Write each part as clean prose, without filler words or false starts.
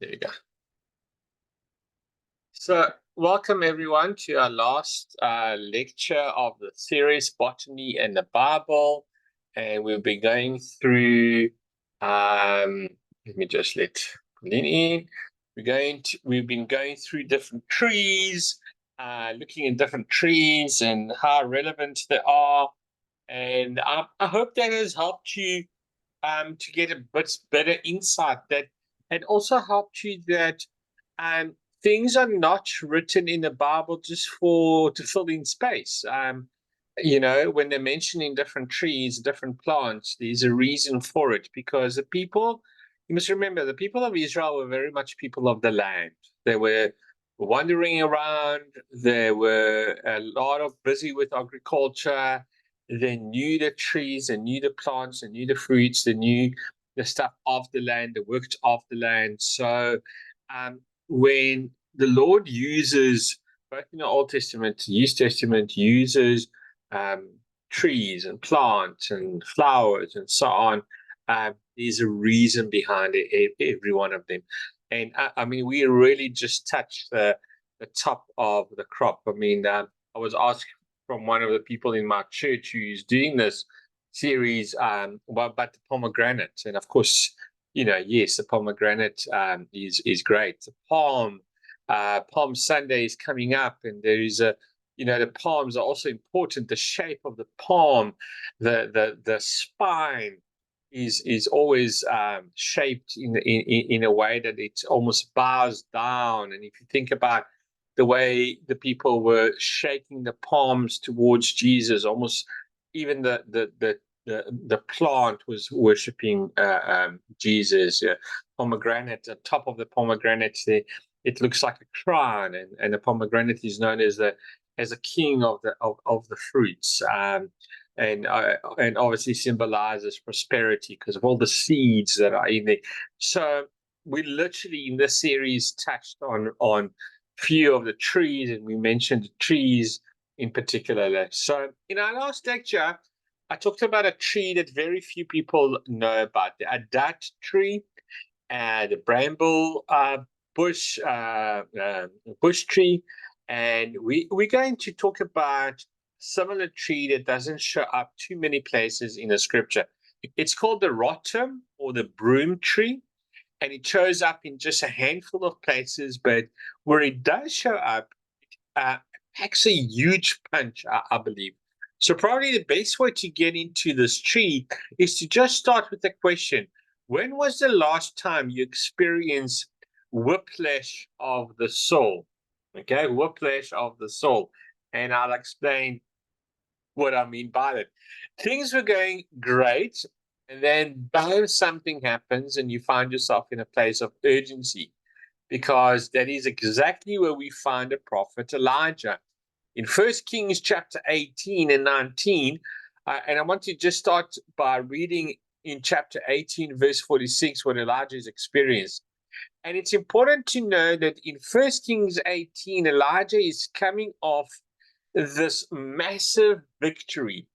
There you go. So, welcome everyone to our last lecture of the series Botany and the Bible. And we'll be going through, let me just let Pauline in. We've been going through different trees, looking at different trees and how relevant they are. And I hope that has helped you to get a bit better insight that, and also helped you that um, things are not written in the Bible just to fill in space. When they're mentioning different trees, different plants, there's a reason for it because you must remember, the people of Israel were very much people of the land. They were wandering around. They were a lot of busy with agriculture. They knew the trees, they knew the plants, they knew the fruits, they knew the stuff of the land, they worked of the land. So when the Lord uses, both in the Old Testament, the New Testament, uses um, trees and plants and flowers and so on, there's a reason behind it, every one of them. And I mean, we really just touched the top of the crop. I mean, I was asked from one of the people in my church who's doing this series about the pomegranate. And of course, yes, the pomegranate is great. The Palm Sunday is coming up, and there is the palms are also important. The shape of the palm, the spine is always shaped in a way that it almost bows down. And if you think about the way the people were shaking the palms towards Jesus, almost even the plant was worshiping Jesus. Pomegranate, on top of the pomegranate, it looks like a crown, and the pomegranate is known as a king of the fruits. And obviously symbolizes prosperity because of all the seeds that are in there. So we literally in this series touched on few of the trees, and we mentioned trees in particular. So in our last lecture, I talked about a tree that very few people know about, the adat tree, and the bramble bush bush tree, and we're going to talk about similar tree that doesn't show up too many places in the scripture. It's called the rotum or the broom tree, and it shows up in just a handful of places, but where it does show up, packs a huge punch, I believe. So probably the best way to get into this tree is to just start with the question: when was the last time you experienced whiplash of the soul? Okay, whiplash of the soul. And I'll explain what I mean by that. Things were going great, and then bam, something happens, and you find yourself in a place of urgency, because that is exactly where we find the prophet Elijah in 1 Kings chapter 18 and 19. And I want to just start by reading in chapter 18, verse 46, what Elijah has experienced. And it's important to know that in 1 Kings 18, Elijah is coming off this massive victory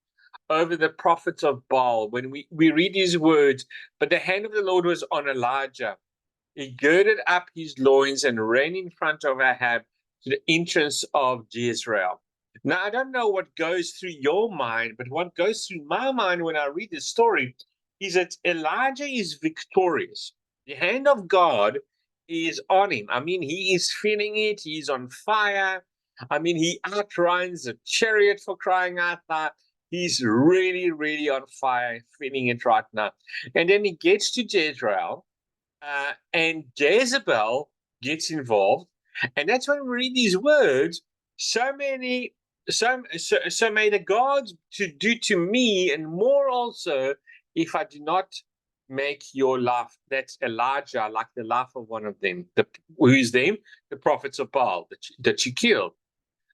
over the prophets of Baal. When we read these words, but the hand of the Lord was on Elijah. He girded up his loins and ran in front of Ahab to the entrance of Jezreel. Now, I don't know what goes through your mind, but what goes through my mind when I read this story is that Elijah is victorious. The hand of God is on him. I mean, he is feeling it. He's on fire. I mean, he outruns a chariot, for crying out loud. He's really, really on fire, feeling it right now. And then he gets to Jezreel, and Jezebel gets involved. And that's when we read these words: so may the gods to do to me, and more also, if I do not make your life. That's Elijah, like the life of one of them. Who's them? The prophets of Baal that you killed.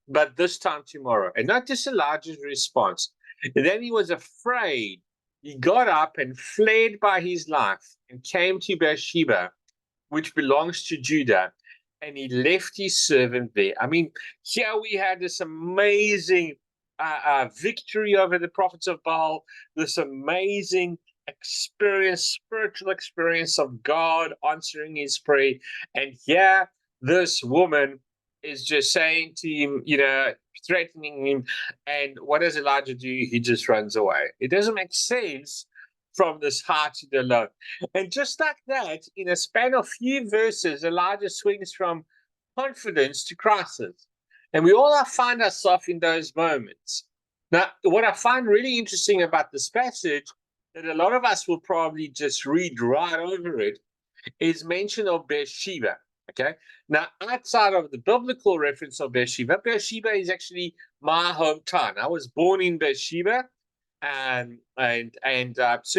But this time tomorrow. And not just Elijah's response. And then he was afraid. He got up and fled by his life and came to Beersheba, which belongs to Judah, and he left his servant there. I mean, here we had this amazing victory over the prophets of Baal, this amazing spiritual experience of God answering his prayer. And here, this woman is just saying to him, threatening him. And what does Elijah do? He just runs away. It doesn't make sense from this high to the low. And just like that, in a span of few verses, Elijah swings from confidence to crisis. And we all find ourselves in those moments. Now, what I find really interesting about this passage, that a lot of us will probably just read right over it, is mention of Beersheba. Okay. Now, outside of the biblical reference of Beersheba, Beersheba is actually my hometown. I was born in Beersheba, so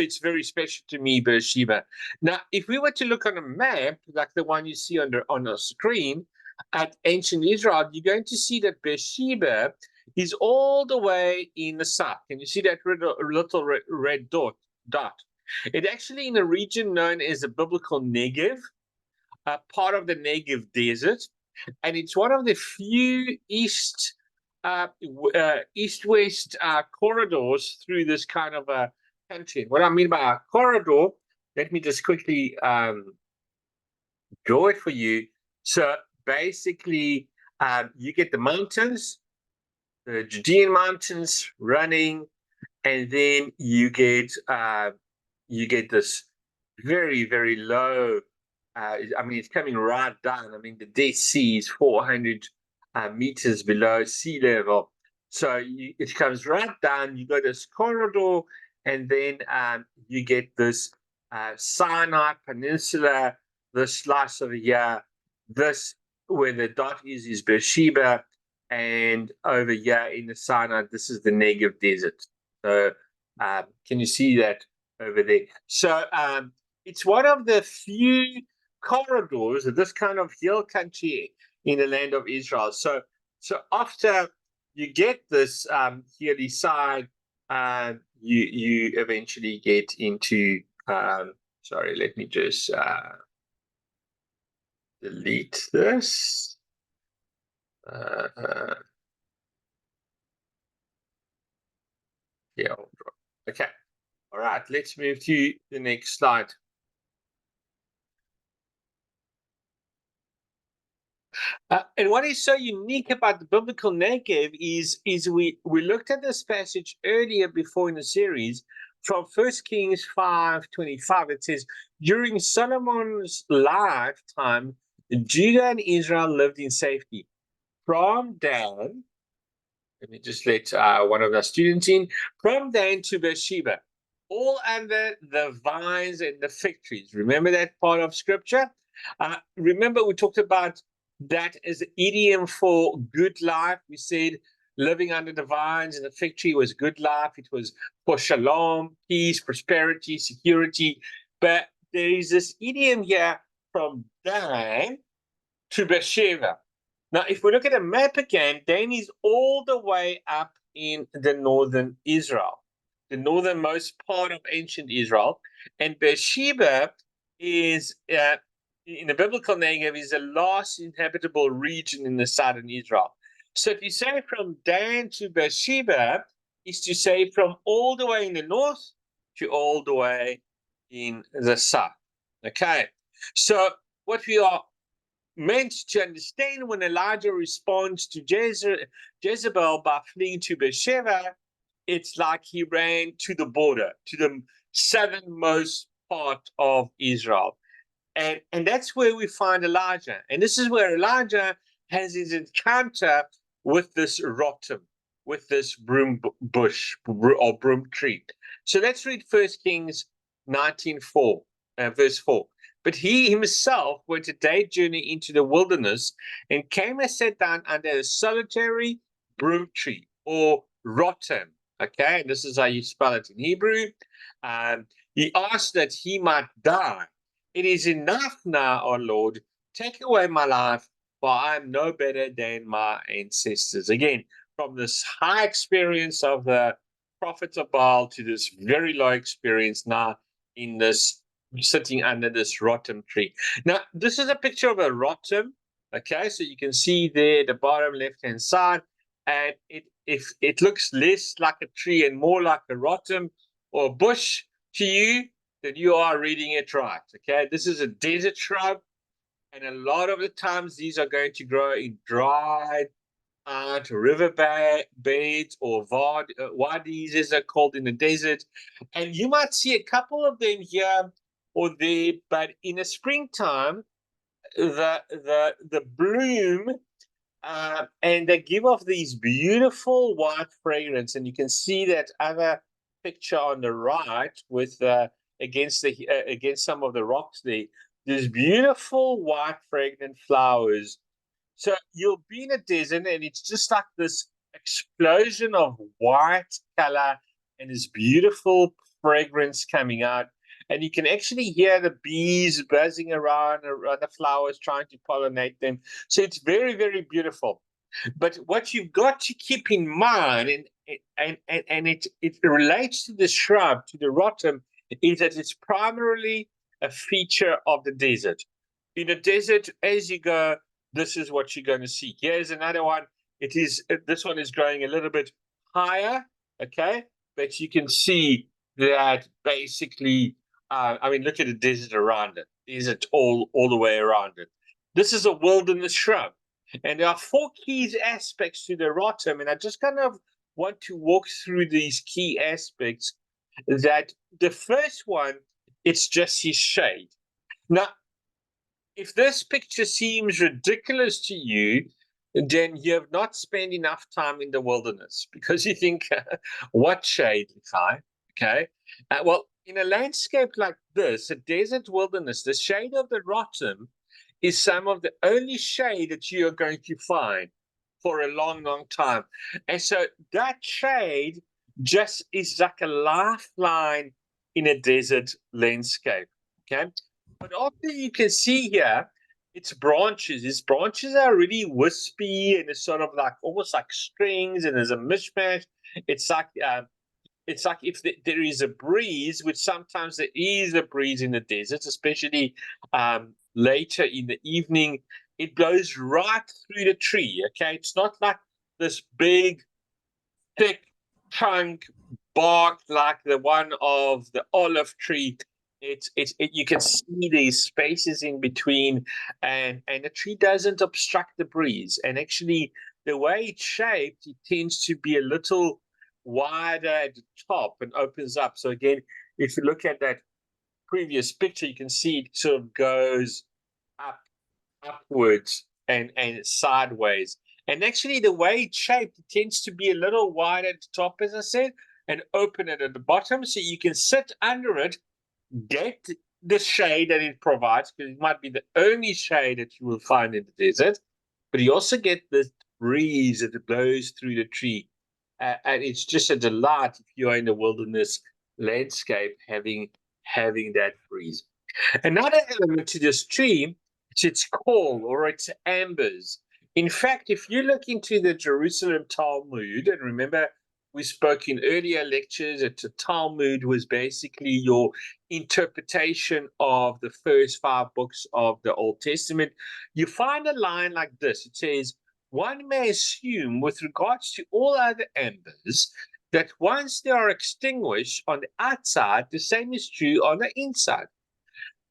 it's very special to me, Beersheba. Now, if we were to look on a map, like the one you see on the screen, at ancient Israel, you're going to see that Beersheba is all the way in the south. Can you see that little red dot? It's actually in a region known as the biblical Negev, part of the Negev desert, and it's one of the few east-west corridors through this kind of a country. What I mean by a corridor, let me just quickly draw it for you. So basically, you get the mountains, the Judean mountains running, and then you get this very, very low. It's coming right down. The Dead Sea is 400 meters below sea level. So it comes right down. You go this corridor, and then you get this Sinai Peninsula, this slice over here. This, where the dot is Beersheba, and over here in the Sinai, this is the Negev desert. So can you see that over there? So it's one of the few corridors of this kind of hill country in the land of Israel. So after you get this hilly side, you eventually get into. Sorry, let me just delete this. Yeah. Okay. All right. Let's move to the next slide. And what is so unique about the biblical Negev is we looked at this passage earlier before in the series from 1 Kings 5:25. It says, during Solomon's lifetime, Judah and Israel lived in safety. From Dan, let me just let one of our students in, from Dan to Beersheba, all under the vines and the fig trees. Remember that part of scripture? Remember we talked about that as an idiom for good life. We said living under the vines and the fig tree was good life. It was for shalom, peace, prosperity, security. But there is this idiom here from Dan to Beersheba. Now, if we look at a map again, Dan is all the way up in the northern Israel, the northernmost part of ancient Israel. And Beersheba is, in the biblical Negev, is the last inhabitable region in the southern Israel. So if you say from Dan to Beersheba, is to say from all the way in the north to all the way in the south. Okay, so what we are meant to understand when Elijah responds to Jezebel by fleeing to Beersheba, it's like he ran to the border, to the southernmost part of Israel. And that's where we find Elijah. And this is where Elijah has his encounter with this rotem, with this broom bush or broom tree. So let's read 1 Kings 19:4, verse 4. But he himself went a day's journey into the wilderness and came and sat down under a solitary broom tree or rotem. Okay, and this is how you spell it in Hebrew. He asked that he might die. It is enough now, O Lord, take away my life, for I am no better than my ancestors. Again, from this high experience of the prophets of Baal to this very low experience now in this sitting under this rotem tree. Now, this is a picture of a rotem. Okay, so you can see there the bottom left-hand side, and it looks less like a tree and more like a rotem or a bush, to you, then you are reading it right. Okay, this is a desert shrub, and a lot of the times these are going to grow in dried out river beds or wadis, as they're called in the desert. And you might see a couple of them here or there, but in the springtime, the bloom and they give off these beautiful white fragrance. And you can see that other picture on the right with against some of the rocks there. There's beautiful white fragrant flowers. So you'll be in a desert and it's just like this explosion of white color and this beautiful fragrance coming out. And you can actually hear the bees buzzing around the flowers, trying to pollinate them. So it's very, very beautiful. But what you've got to keep in mind, and it relates to the shrub, to the rotum, is that it's primarily a feature of the desert. In the desert, as you go, this is what you're going to see. Here's another one. This one is growing a little bit higher, okay? But you can see that basically, I mean, look at the desert around it. Desert all the way around it. This is a wilderness shrub. And there are 4 key aspects to the rotum, and I just kind of want to walk through these key aspects. That the first one, it's just his shade. Now, if this picture seems ridiculous to you, then you have not spent enough time in the wilderness, because you think, what shade, Kai? Okay. Well, in a landscape like this, a desert wilderness, the shade of the rotum is some of the only shade that you are going to find for a long, long time. And so that shade just is like a lifeline in a desert landscape. Okay. But also you can see here, its branches are really wispy and it's sort of like almost like strings, and there's a mishmash. It's like if there is a breeze, which sometimes there is a breeze in the desert, especially later in the evening, it blows right through the tree. Okay, it's not like this big, thick trunk bark like the one of the olive tree. You can see these spaces in between, and the tree doesn't obstruct the breeze. And actually, the way it's shaped, it tends to be a little wider at the top and opens up. So again, if you look at that previous picture, you can see it sort of goes upwards and sideways. And actually, the way it's shaped, it tends to be a little wider at the top, as I said, and open it at the bottom, so you can sit under it, get the shade that it provides, because it might be the only shade that you will find in the desert, but you also get the breeze that blows through the tree. And it's just a delight if you are in the wilderness landscape having that breeze. Another element to this tree is its call, or its ambers. In fact, if you look into the Jerusalem Talmud, and remember we spoke in earlier lectures that the Talmud was basically your interpretation of the first 5 books of the Old Testament, you find a line like this. It says, one may assume with regards to all other ambers that once they are extinguished on the outside, the same is true on the inside.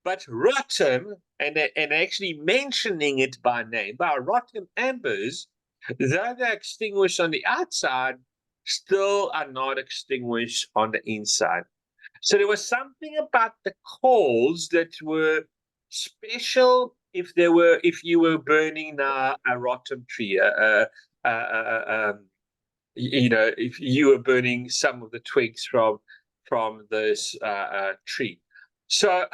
But rotum, and actually mentioning it by name, by rotum ambers, though they're extinguished on the outside, still are not extinguished on the inside. So there was something about the coals that were special if you were burning a rotum tree, if you were burning some of the twigs from this tree. So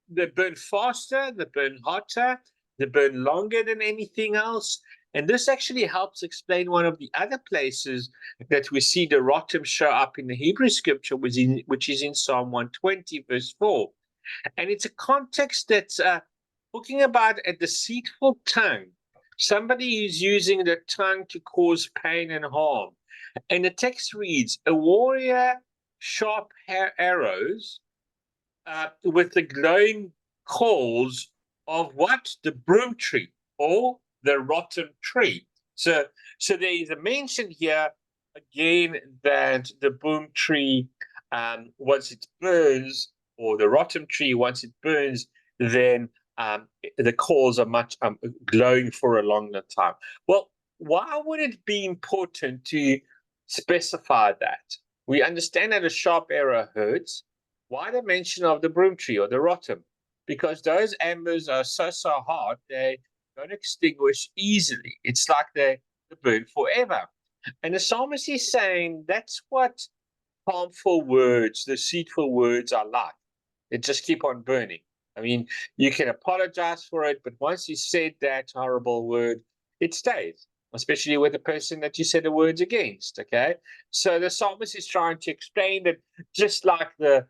they burn faster, they burn hotter, they burn longer than anything else. And this actually helps explain one of the other places that we see the rotum show up in the Hebrew scripture, which is in Psalm 120, verse 4. And it's a context that's talking about a deceitful tongue, somebody who's using their tongue to cause pain and harm. And the text reads, a warrior sharp arrows with the glowing coals of what? The broom tree, or the rotten tree. So there is a mention here again that the broom tree Once it burns, or the rotten tree, once it burns, then the coals are much glowing for a longer time. Well, why would it be important to specify that? We understand that a sharp arrow hurts. Why the mention of the broom tree or the rotten? Because those embers are so hot they don't extinguish easily. It's like they burn forever. And the psalmist is saying that's what harmful words, deceitful words are like. They just keep on burning. I mean, you can apologize for it, but once you said that horrible word, it stays, especially with the person that you said the words against. Okay. So the psalmist is trying to explain that just like the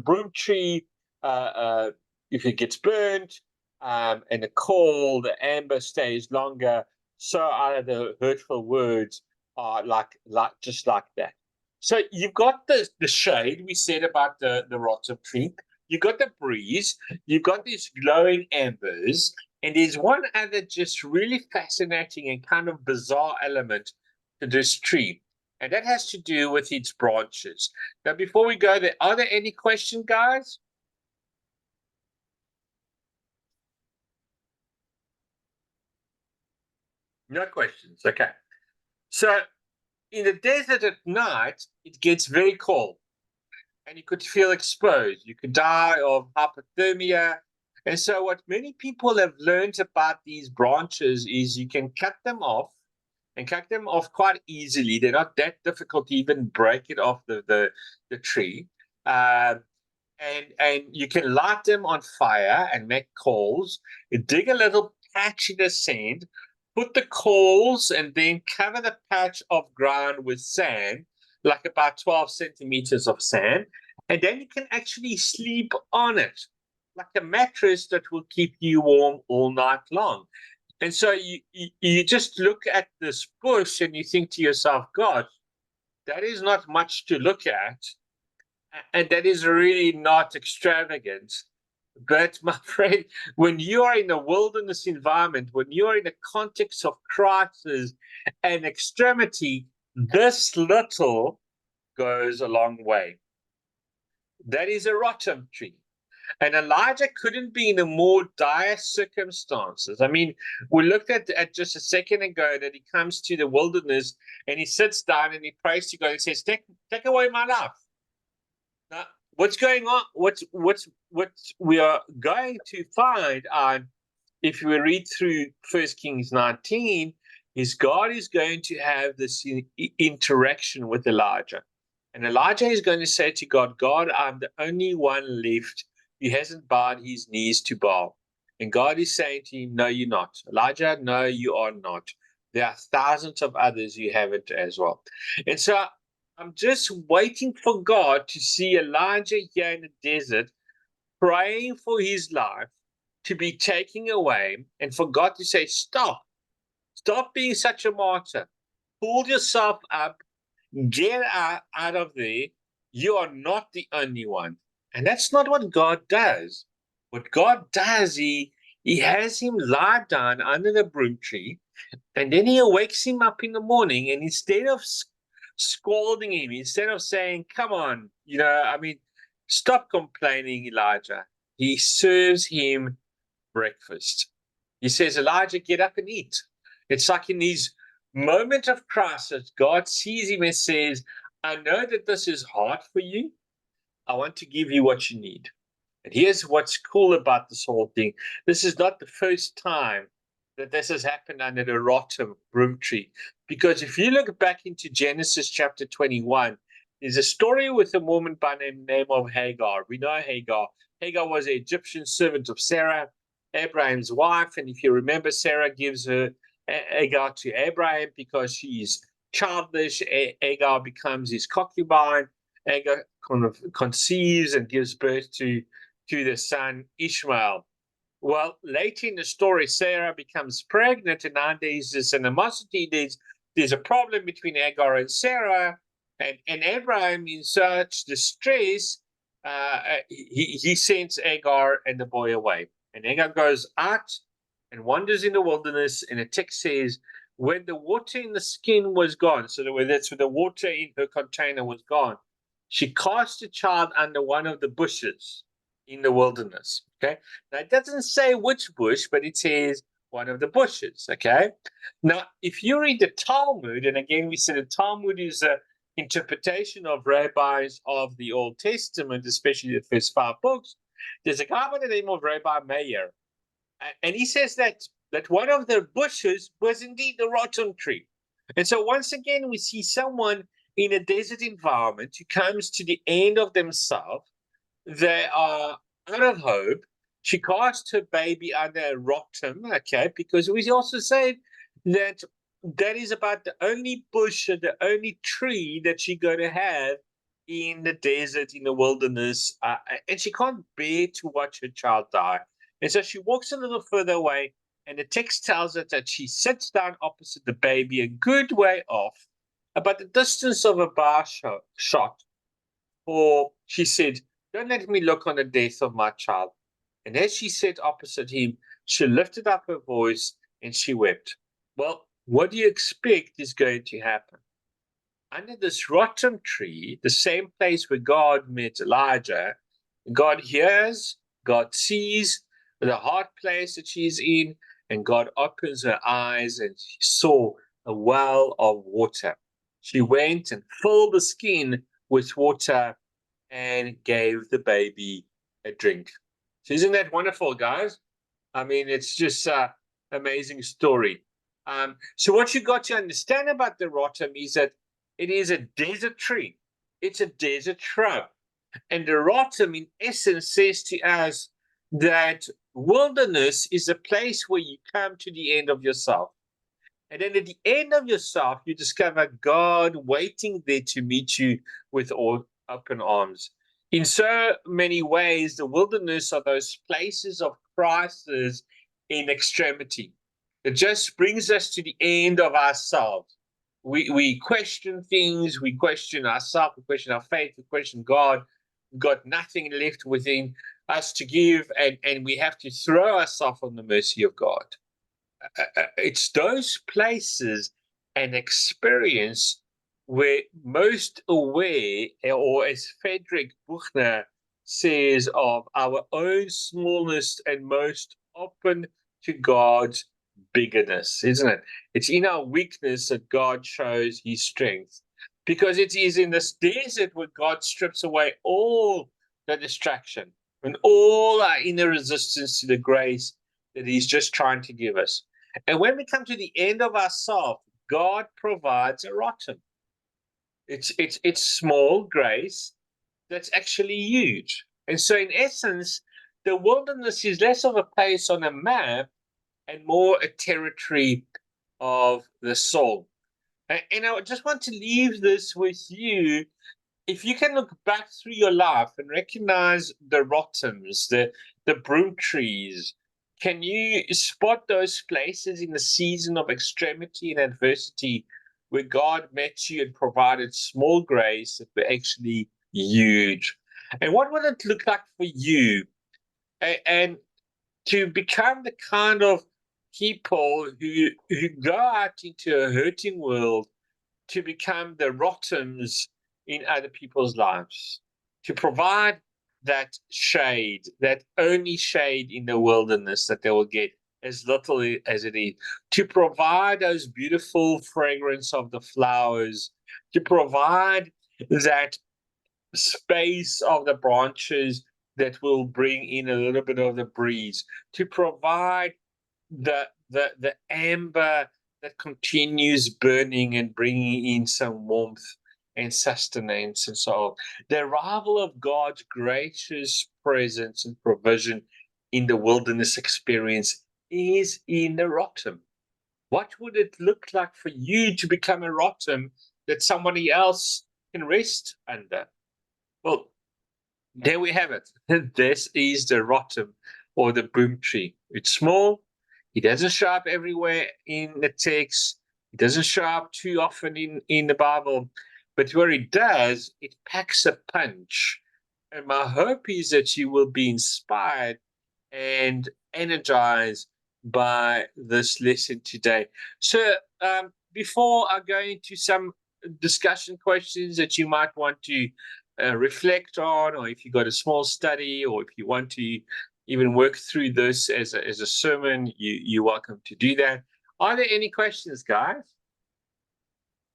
broom tree, if it gets burnt, and the coal, the amber stays longer, so are the hurtful words are like just like that. So you've got the shade we said about the rotten tree. You've got the breeze. You've got these glowing embers. And there's one other just really fascinating and kind of bizarre element to this tree. And that has to do with its branches. Now, before we go there, are there any questions, guys? No questions. Okay. So in the desert at night, it gets very cold and you could feel exposed. You could die of hypothermia. And so, what many people have learned about these branches is you can cut them off and cut them off quite easily. They're not that difficult to even break it off the tree. Uh, and you can light them on fire and make coals. You dig a little patch in the sand, put the coals, and then cover the patch of ground with sand, like about 12 centimeters of sand. And then you can actually sleep on it, like a mattress that will keep you warm all night long. And so you just look at this bush and you think to yourself, gosh, that is not much to look at, and that is really not extravagant. But my friend, when you are in a wilderness environment, when you are in a context of crisis and extremity, this little goes a long way. That is a rotten tree. And Elijah couldn't be in a more dire circumstances. I mean, we looked at just a second ago that he comes to the wilderness and he sits down and he prays to God and says, take away my life. Now, what's going on? What we are going to find on, if we read through 1 Kings 19, is God is going to have this interaction with Elijah. And Elijah is going to say to God, God, I'm the only one left who hasn't bowed his knees to Baal. And God is saying to him, no, you're not. Elijah, no, you are not. There are thousands of others who have it as well. And so I'm just waiting for God to see Elijah here in the desert praying for his life to be taken away, and for God to say, stop being such a martyr. Pull yourself up, get out of there. You are not the only one. And that's not what God does. What God does, he has him lie down under the broom tree, and then he wakes him up in the morning, and instead of scolding him, instead of saying, come on, I mean, stop complaining, Elijah, he serves him breakfast. He says, Elijah, get up and eat. It's like in these moment of crisis, God sees him and says, I know that this is hard for you. I want to give you what you need. And here's what's cool about this whole thing. This is not the first time that this has happened under the rotten broom tree. Because if you look back into Genesis chapter 21, there's a story with a woman by the name of Hagar. We know Hagar. Hagar was an Egyptian servant of Sarah, Abraham's wife. And if you remember, Sarah gives her Hagar to Abraham because she's childless. Hagar becomes his concubine. Hagar kind of conceives and gives birth to the son Ishmael. Well, later in the story, Sarah becomes pregnant, and now there's this animosity. There's a problem between Hagar and Sarah, and Abraham, in such distress, he sends Hagar and the boy away. And Hagar goes out and wanders in the wilderness, and the text says, when the water in the skin was gone, so that's when the water in her container was gone, she cast the child under one of the bushes in the wilderness. Okay. Now it doesn't say which bush, but it says one of the bushes. Okay. Now, if you read the Talmud, and again, we said the Talmud is an interpretation of rabbis of the Old Testament, especially the first 5 books. There's a guy by the name of Rabbi Meir, and he says that one of the bushes was indeed the rotten tree. And so once again, we see someone in a desert environment who comes to the end of themselves. They are out of hope. She cast her baby under a rotten, okay, because we also said that that is about the only bush and the only tree that she's going to have in the desert, in the wilderness, and she can't bear to watch her child die. And so she walks a little further away, and the text tells us that she sits down opposite the baby, a good way off, about the distance of a bar shot. Or she said, "Don't let me look on the death of my child." And as she sat opposite him, she lifted up her voice and she wept. Well, what do you expect is going to happen? Under this rotten tree, the same place where God met Elijah, God hears, God sees the hard place that she's in, and God opens her eyes and she saw a well of water. She went and filled the skin with water and gave the baby a drink. So isn't that wonderful, guys? I mean, it's just an amazing story. So what you got to understand about the rotem is that it is a desert tree. It's a desert shrub. And the rotem, in essence, says to us that wilderness is a place where you come to the end of yourself. And then at the end of yourself, you discover God waiting there to meet you with all open arms. In so many ways, the wilderness are those places of crisis in extremity. It just brings us to the end of ourselves. We question things, we question ourselves, we question our faith, we question God. We've got nothing left within us to give, and we have to throw ourselves on the mercy of God. It's those places and experience where most aware, or as Friedrich Buchner says, of our own smallness and most open to God's bigness, isn't it? It's in our weakness that God shows his strength, because it is in this desert where God strips away all the distraction and all our inner resistance to the grace that he's just trying to give us. And when we come to the end of ourselves, God provides a rotten. It's small grace that's actually huge. And so in essence, the wilderness is less of a place on a map and more a territory of the soul. And I just want to leave this with you. If you can look back through your life and recognize the rottens, the broom trees, can you spot those places in the season of extremity and adversity where God met you and provided small grace that were actually huge? And what would it look like for you? And to become the kind of people who go out into a hurting world to become the rottens in other people's lives, to provide that shade, that only shade in the wilderness that they will get as little as it is, to provide those beautiful fragrance of the flowers, to provide that space of the branches that will bring in a little bit of the breeze, to provide the amber that continues burning and bringing in some warmth and sustenance and so on. The arrival of God's gracious presence and provision in the wilderness experience is in the rotem. What would it look like for you to become a rotem that somebody else can rest under? Well, there we have it. This is the rotem or the broom tree. It's small. It doesn't show up everywhere in the text. It doesn't show up too often in the Bible. But where it does, it packs a punch. And my hope is that you will be inspired and energized by this lesson today. So before I go into some discussion questions that you might want to reflect on, or if you got a small study, or if you want to even work through this as a sermon, you're welcome to do that. Are there any questions, guys,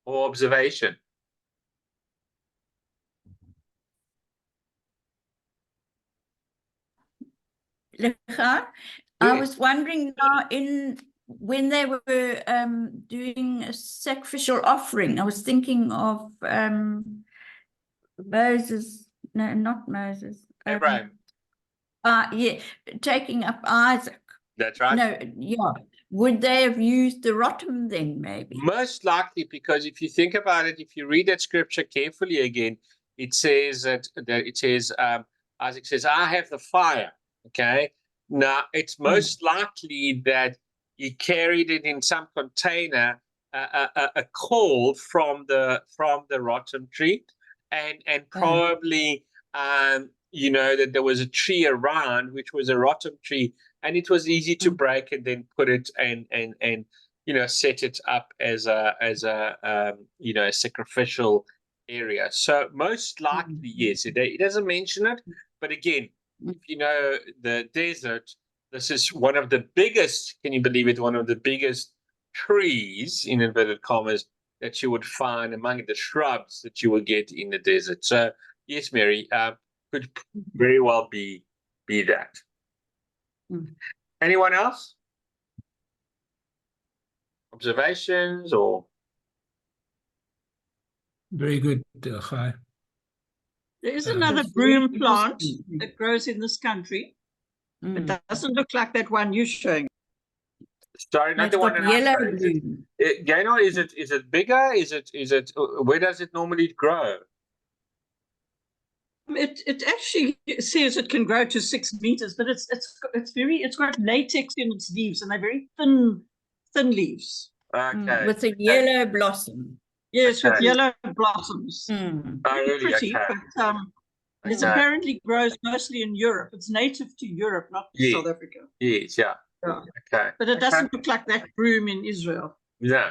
or observation? I was wondering now, when they were doing a sacrificial offering, I was thinking of Moses. No, not Moses. Abraham. Yeah, taking up Isaac. That's right. No, yeah. Would they have used the rotum then, maybe? Most likely, because if you think about it, if you read that scripture carefully again, it says that Isaac says, "I have the fire." Okay. Now it's most likely that he carried it in some container, a coal from the rotten tree, and probably that there was a tree around which was a rotten tree, and it was easy to break and then put it and set it up as a sacrificial area. So most likely, yes. It doesn't mention it, but again, if you know the desert, this is one of the biggest, can you believe it, one of the biggest trees, in inverted commas, that you would find among the shrubs that you will get in the desert. So yes, Mary, could very well be that. Anyone else? Observations or? Very good, Chai. There is another broom plant that grows in this country. It doesn't look like that one you're showing. Sorry, not the one in yellow bloom. Gaynor, is it bigger? Is it where does it normally grow? It actually says it can grow to 6 meters, but it's got latex in its leaves, and they're very thin leaves. Okay. With a yellow blossom. Yes, with yellow blossoms. Really? Pretty, Okay. but it apparently grows mostly in Europe. It's native to Europe, not South Africa. Yes, yeah. Okay. But it doesn't look like that broom in Israel. No.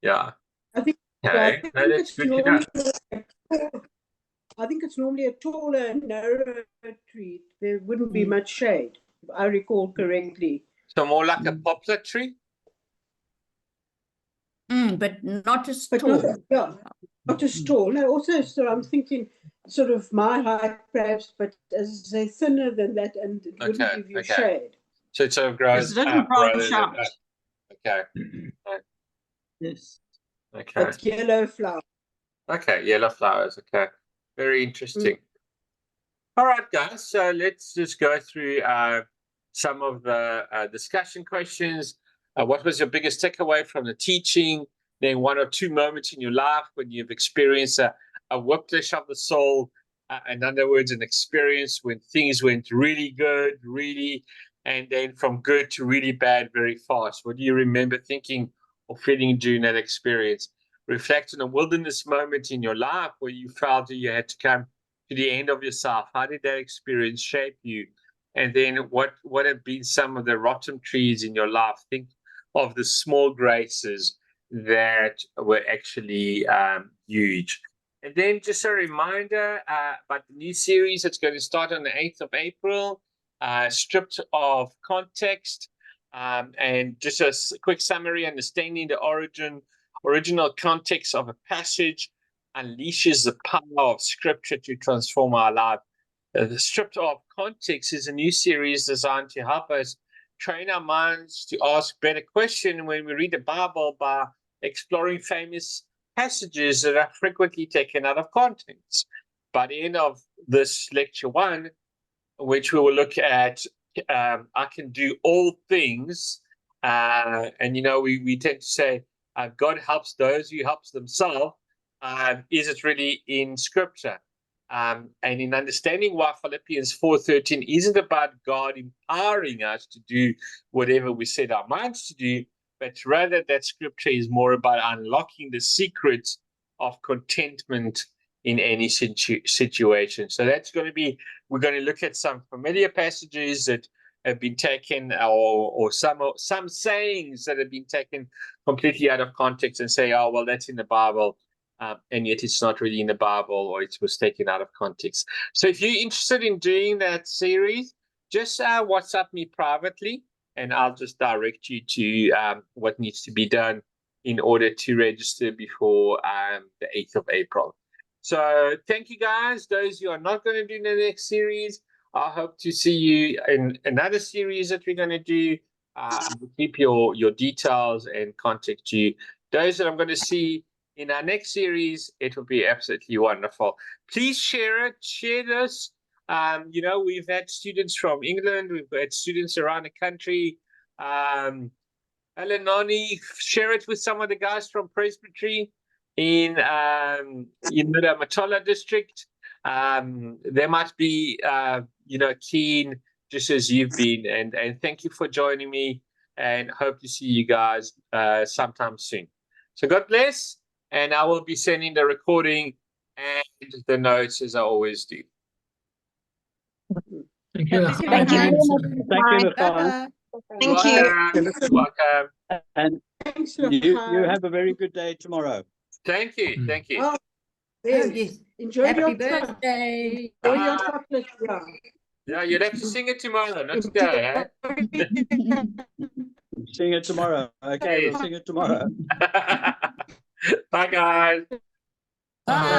Yeah. I think, that's good to know. I think it's normally a taller, narrower tree. There wouldn't be much shade, if I recall correctly. So more like a poplar tree? But not as tall. Not as tall. No, also, so I'm thinking sort of my height, perhaps, but as I say, thinner than that, and it wouldn't give you shade. So it sort of grows up rather than Okay. Yes. Okay. But yellow flowers. Okay, yellow flowers. Okay. Very interesting. All right, guys. So let's just go through some of the discussion questions. What was your biggest takeaway from the teaching? Then 1 or 2 moments in your life when you've experienced a whiplash of the soul. In other words, an experience when things went really good, and then from good to really bad very fast. What do you remember thinking or feeling during that experience? Reflect on a wilderness moment in your life where you felt that you had to come to the end of yourself. How did that experience shape you? And then what have been some of the rotten trees in your life? Think of the small graces that were actually huge. And then just a reminder about the new series that's going to start on the 8th of April, stripped of context, and just a quick summary: understanding the original context of a passage unleashes the power of Scripture to transform our life. The Stripped of Context is a new series designed to help us train our minds to ask better questions when we read the Bible by exploring famous passages that are frequently taken out of context. By the end of this lecture 1, which we will look at, I can do all things. And, we tend to say, God helps those who helps themselves. Is it really in Scripture? And in understanding why Philippians 4:13 isn't about God empowering us to do whatever we set our minds to do, but rather that Scripture is more about unlocking the secrets of contentment in any situation. So that's going to be, we're going to look at some familiar passages that have been taken, or some sayings that have been taken completely out of context, and say, oh, well, that's in the Bible. and yet it's not really in the Bible, or it was taken out of context. So if you're interested in doing that series, just WhatsApp me privately, and I'll just direct you to what needs to be done in order to register before the 8th of April. So thank you, guys. Those who are not going to do the next series, I hope to see you in another series that we're going to do. We'll keep your details and contact you. Those that I'm going to see in our next series, it will be absolutely wonderful. Please share it. Share this. You know, we've had students from England. We've had students around the country. Elenoni, share it with some of the guys from Presbytery in the Matola district. They might be, keen just as you've been. And thank you for joining me, and hope to see you guys sometime soon. So God bless, and I will be sending the recording and the notes as I always do. Thank you. Thank you. Thank you, Bye-bye. Thank you. Welcome. And Thanks, you Lakai. have a very good day tomorrow. Thank you. Mm. Thank you. Oh, Oh, yes. yes. Enjoy Happy your birthday. Enjoy your chocolate. Yeah. Yeah, you'll have to sing it tomorrow, not today, Sing it tomorrow. Okay, Yes. we'll sing it tomorrow. Bye, guys. Bye.